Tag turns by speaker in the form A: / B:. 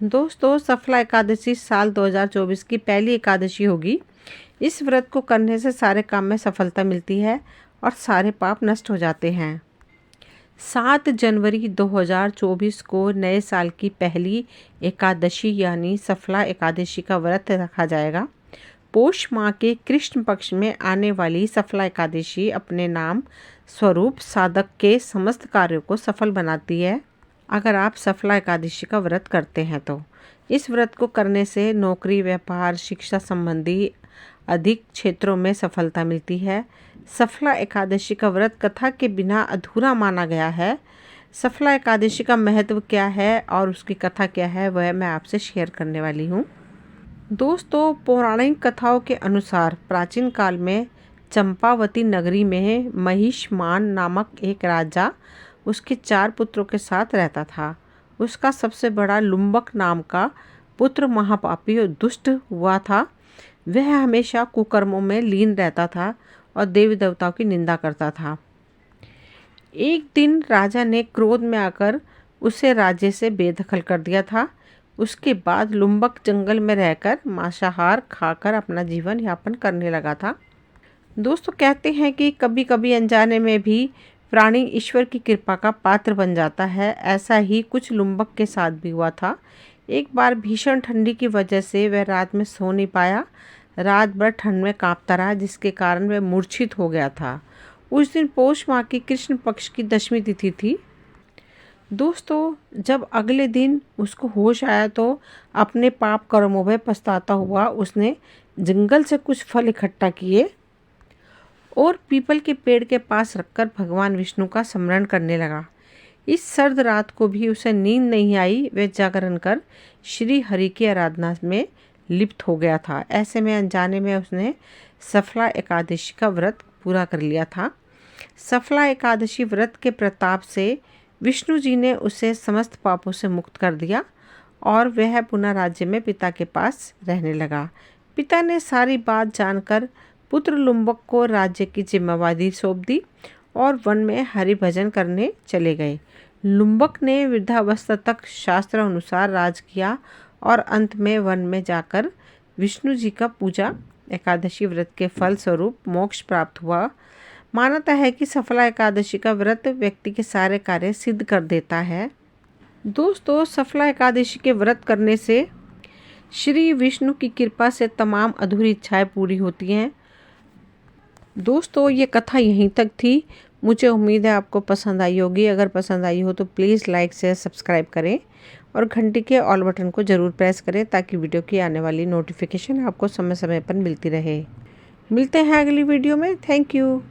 A: दोस्तों, सफला एकादशी साल 2024 की पहली एकादशी होगी। इस व्रत को करने से सारे काम में सफलता मिलती है और सारे पाप नष्ट हो जाते हैं। 7 जनवरी 2024 को नए साल की पहली एकादशी यानी सफला एकादशी का व्रत रखा जाएगा। पौष माह के कृष्ण पक्ष में आने वाली सफला एकादशी अपने नाम स्वरूप साधक के समस्त कार्यों को सफल बनाती है। अगर आप सफला एकादशी का व्रत करते हैं तो इस व्रत को करने से नौकरी, व्यापार, शिक्षा संबंधी अधिक क्षेत्रों में सफलता मिलती है। सफला एकादशी का व्रत कथा के बिना अधूरा माना गया है। सफला एकादशी का महत्व क्या है और उसकी कथा क्या है, वह मैं आपसे शेयर करने वाली हूँ। दोस्तों, पौराणिक कथाओं के अनुसार प्राचीन काल में चंपावती नगरी में महिषमान नामक एक राजा उसके 4 पुत्रों के साथ रहता था। उसका सबसे बड़ा लुम्बक नाम का पुत्र महापापी और दुष्ट हुआ था। वह हमेशा कुकर्मों में लीन रहता था और देवी देवताओं की निंदा करता था। एक दिन राजा ने क्रोध में आकर उसे राज्य से बेदखल कर दिया था। उसके बाद लुम्बक जंगल में रहकर मांसाहार खाकर अपना जीवन यापन करने लगा था। दोस्तों, कहते हैं कि कभी कभी अनजाने में भी प्राणी ईश्वर की कृपा का पात्र बन जाता है। ऐसा ही कुछ लुम्बक के साथ भी हुआ था। एक बार भीषण ठंडी की वजह से वह रात में सो नहीं पाया। रात भर ठंड में कांपता रहा, जिसके कारण वह मूर्छित हो गया था। उस दिन पौष माह की कृष्ण पक्ष की दशमी तिथि थी। दोस्तों, जब अगले दिन उसको होश आया तो अपने पाप कर्मों में पछताता हुआ उसने जंगल से कुछ फल इकट्ठा किए और पीपल के पेड़ के पास रखकर भगवान विष्णु का स्मरण करने लगा। इस सर्द रात को भी उसे नींद नहीं आई। वह जागरण कर श्री हरि की आराधना में लिप्त हो गया था। ऐसे में अनजाने में उसने सफला एकादशी का व्रत पूरा कर लिया था। सफला एकादशी व्रत के प्रताप से विष्णु जी ने उसे समस्त पापों से मुक्त कर दिया और वह पुनः राज्य में पिता के पास रहने लगा। पिता ने सारी बात जानकर पुत्र लुम्बक को राज्य की जिम्मेवारी सौंप दी और वन में हरि भजन करने चले गए। लुम्बक ने वृद्धावस्था तक शास्त्र अनुसार राज किया और अंत में वन में जाकर विष्णु जी का पूजा एकादशी व्रत के फल स्वरूप मोक्ष प्राप्त हुआ। मान्यता है कि सफला एकादशी का व्रत व्यक्ति के सारे कार्य सिद्ध कर देता है। दोस्तों, सफला एकादशी के व्रत करने से श्री विष्णु की कृपा से तमाम अधूरी इच्छाएं पूरी होती हैं। दोस्तों, ये कथा यहीं तक थी। मुझे उम्मीद है आपको पसंद आई होगी। अगर पसंद आई हो तो प्लीज़ लाइक शेयर सब्सक्राइब करें और घंटी के ऑल बटन को ज़रूर प्रेस करें ताकि वीडियो की आने वाली नोटिफिकेशन आपको समय समय पर मिलती रहे। मिलते हैं अगली वीडियो में। Thank you.